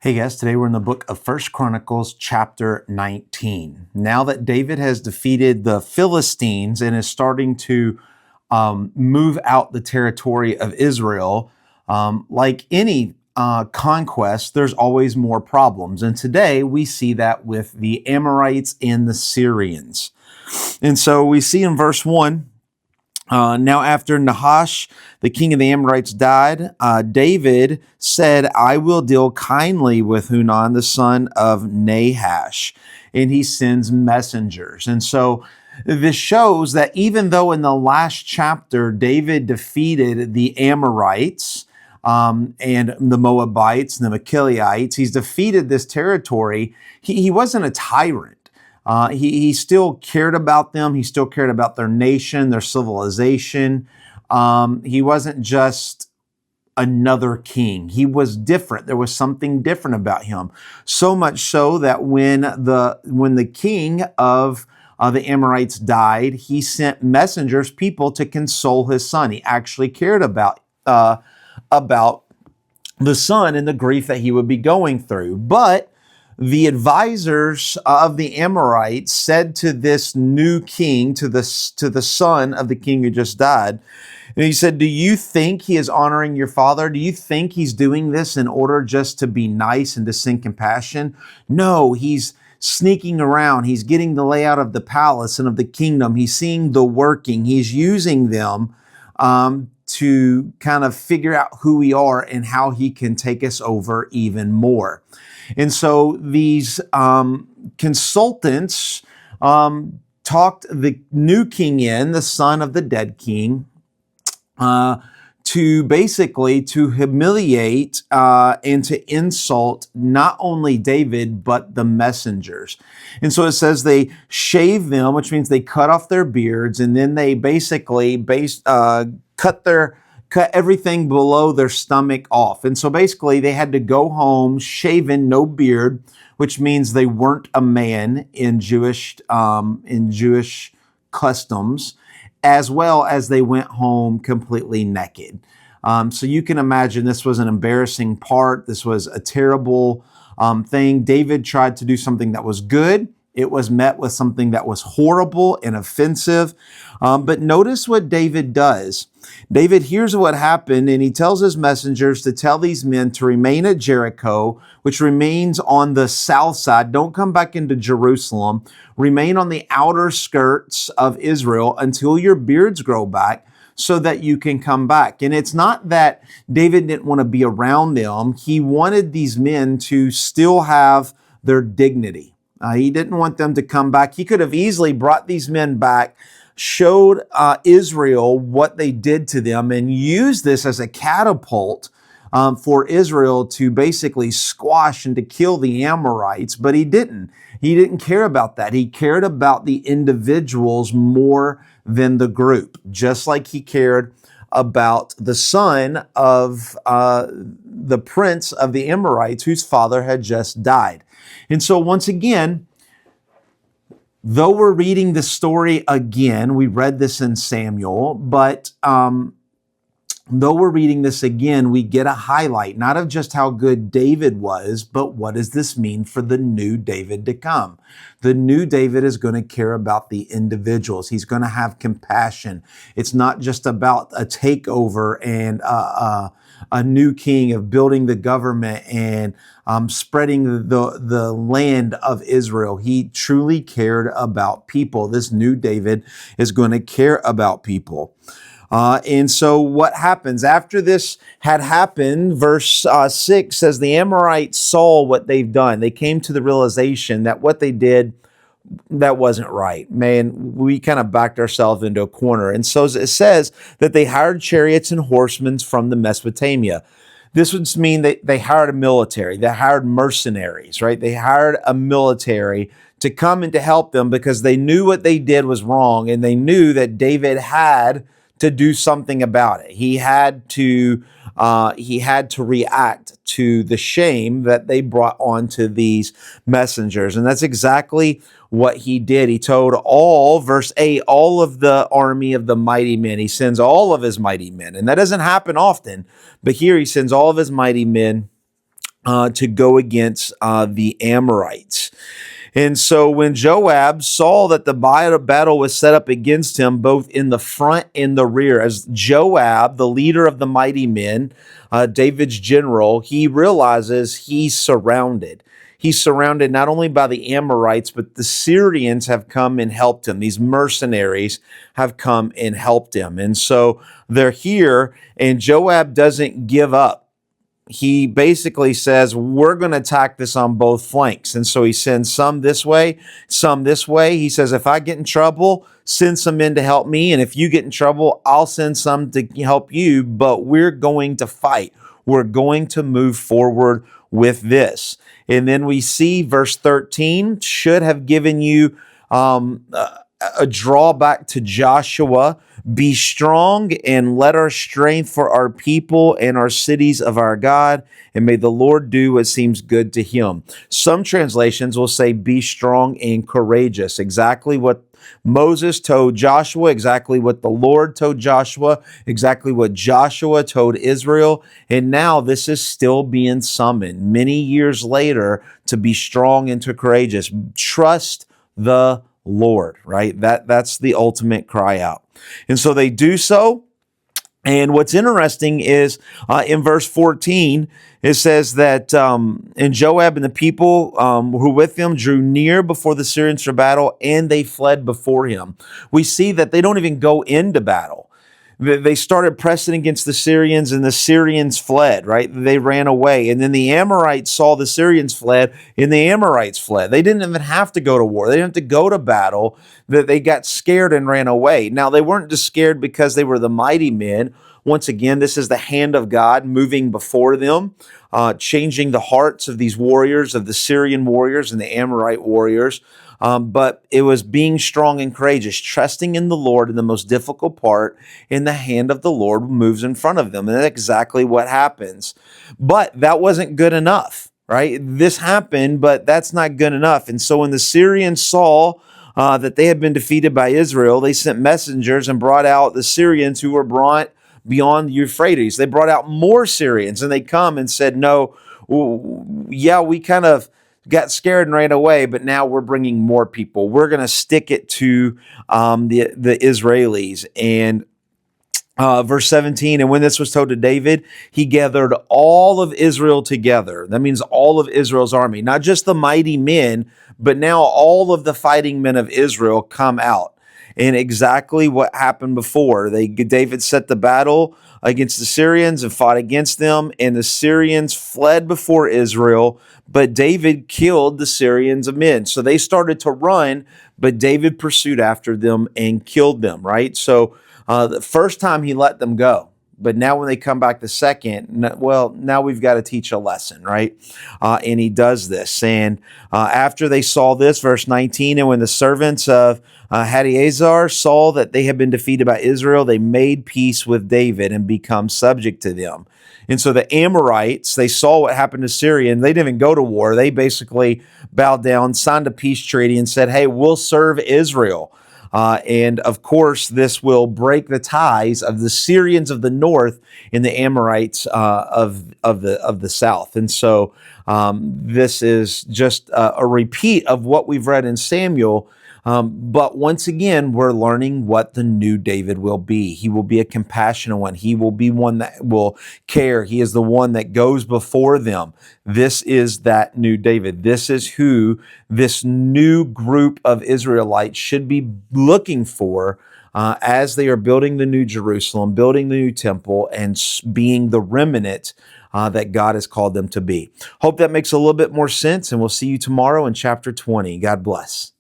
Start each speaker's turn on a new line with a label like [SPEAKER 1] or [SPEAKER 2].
[SPEAKER 1] Hey guys, today we're in the book of First Chronicles chapter 19. Now that David has defeated the Philistines and is starting to move out the territory of Israel, like any conquest, there's always more problems. And today we see that with the Amorites and the Syrians. And so we see in verse 1, now, after Nahash, the king of the Amorites, died, David said, I will deal kindly with Hunan, the son of Nahash. And he sends messengers. And so this shows that even though in the last chapter, David defeated the Amorites, and the Moabites and the Machilites, he's defeated this territory. He wasn't a tyrant. He still cared about them. He still cared about their nation, their civilization. He wasn't just another king. He was different. There was something different about him. So much so that when the king of the Amorites died, he sent messengers, people to console his son. He actually cared about the son and the grief that he would be going through. But the advisors of the Amorites said to this new king, to the son of the king who just died, and he said, do you think he is honoring your father? Do you think he's doing this in order just to be nice and to send compassion? No, he's sneaking around. He's getting the layout of the palace and of the kingdom. He's seeing the working. He's using them to kind of figure out who we are and how he can take us over even more. And so these consultants talked the new king in, the son of the dead king, to basically to humiliate and to insult not only David, but the messengers. And so it says they shave them, which means they cut off their beards, and then they basically cut everything below their stomach off. And so basically they had to go home shaven, no beard, which means they weren't a man in Jewish customs, as well as they went home completely naked. So you can imagine this was an embarrassing part. This was a terrible thing. David tried to do something that was good. It was met with something that was horrible and offensive. But notice what David does. David hears what happened, and he tells his messengers to tell these men to remain at Jericho, which remains on the south side. Don't come back into Jerusalem. Remain on the outer skirts of Israel until your beards grow back, so that you can come back. And it's not that David didn't want to be around them. He wanted these men to still have their dignity. He didn't want them to come back. He could have easily brought these men back, showed Israel what they did to them, and used this as a catapult for Israel to basically squash and to kill the Amorites, but he didn't. He didn't care about that. He cared about the individuals more than the group, just like he cared about the son of the prince of the Amorites whose father had just died. And so once again, though we're reading the story again, we read this in Samuel, but though we're reading this again, we get a highlight, not of just how good David was, but what does this mean for the new David to come? The new David is going to care about the individuals. He's going to have compassion. It's not just about a takeover and a new king of building the government and spreading the land of Israel. He truly cared about people. This new David is going to care about people. And so what happens after this had happened, verse 6 says, the Amorites saw what they've done. They came to the realization that what they did, that wasn't right. Man, we kind of backed ourselves into a corner. And so it says that they hired chariots and horsemen from the Mesopotamia. This would mean that they hired a military. They hired mercenaries, right? They hired a military to come and to help them because they knew what they did was wrong, and they knew that David had to do something about it. He had to react to the shame that they brought onto these messengers. And that's exactly what he did. He told verse 8, all of the army of the mighty men. He sends all of his mighty men. And that doesn't happen often, but here he sends all of his mighty men to go against the Amorites. And so when Joab saw that the battle was set up against him, both in the front and the rear, as Joab, the leader of the mighty men, David's general, he realizes he's surrounded. He's surrounded not only by the Amorites, but the Syrians have come and helped him. These mercenaries have come and helped him. And so they're here, and Joab doesn't give up. He basically says, we're going to attack this on both flanks. And so he sends some this way, some this way. He says, if I get in trouble, send some men to help me. And if you get in trouble, I'll send some to help you. But we're going to fight. We're going to move forward with this. And then we see verse 13 should have given you a drawback to Joshua. Be strong and let our strength for our people and our cities of our God, and may the Lord do what seems good to him. Some translations will say, be strong and courageous. Exactly what Moses told Joshua, exactly what the Lord told Joshua, exactly what Joshua told Israel. And now this is still being summoned many years later to be strong and to courageous. Trust the Lord, right? That's the ultimate cry out. And so they do so. And what's interesting is in verse 14, it says that, and Joab and the people who with him drew near before the Syrians for battle, and they fled before him. We see that they don't even go into battle. They started pressing against the Syrians, and the Syrians fled, right? They ran away. And then the Amorites saw the Syrians fled, and the Amorites fled. They didn't even have to go to war. They didn't have to go to battle. They got scared and ran away. Now, they weren't just scared because they were the mighty men. Once again, this is the hand of God moving before them, changing the hearts of these warriors, of the Syrian warriors and the Amorite warriors. But it was being strong and courageous, trusting in the Lord in the most difficult part, and the hand of the Lord moves in front of them. And that's exactly what happens. But that wasn't good enough, right? This happened, but that's not good enough. And so when the Syrians saw that they had been defeated by Israel, they sent messengers and brought out the Syrians who were brought beyond the Euphrates. They brought out more Syrians, and they come and said, no, yeah, we kind of got scared and ran away, but now we're bringing more people. We're going to stick it to the Israelis. And verse 17, and when this was told to David, he gathered all of Israel together. That means all of Israel's army, not just the mighty men, but now all of the fighting men of Israel come out. And exactly what happened before. David set the battle against the Syrians and fought against them, and the Syrians fled before Israel, but David killed the Syrians men. So they started to run, but David pursued after them and killed them, right? So the first time he let them go. But now when they come back the second, well, now we've got to teach a lesson, right? And he does this. And after they saw this, verse 19, and when the servants of Hadaezer saw that they had been defeated by Israel, they made peace with David and become subject to them. And so the Amorites, they saw what happened to Syria, and they didn't even go to war. They basically bowed down, signed a peace treaty, and said, hey, we'll serve Israel. And of course, this will break the ties of the Syrians of the north and the Amorites of the south. And so this is just a repeat of what we've read in Samuel. But once again, we're learning what the new David will be. He will be a compassionate one. He will be one that will care. He is the one that goes before them. This is that new David. This is who this new group of Israelites should be looking for as they are building the new Jerusalem, building the new temple, and being the remnant that God has called them to be. Hope that makes a little bit more sense, and we'll see you tomorrow in chapter 20. God bless.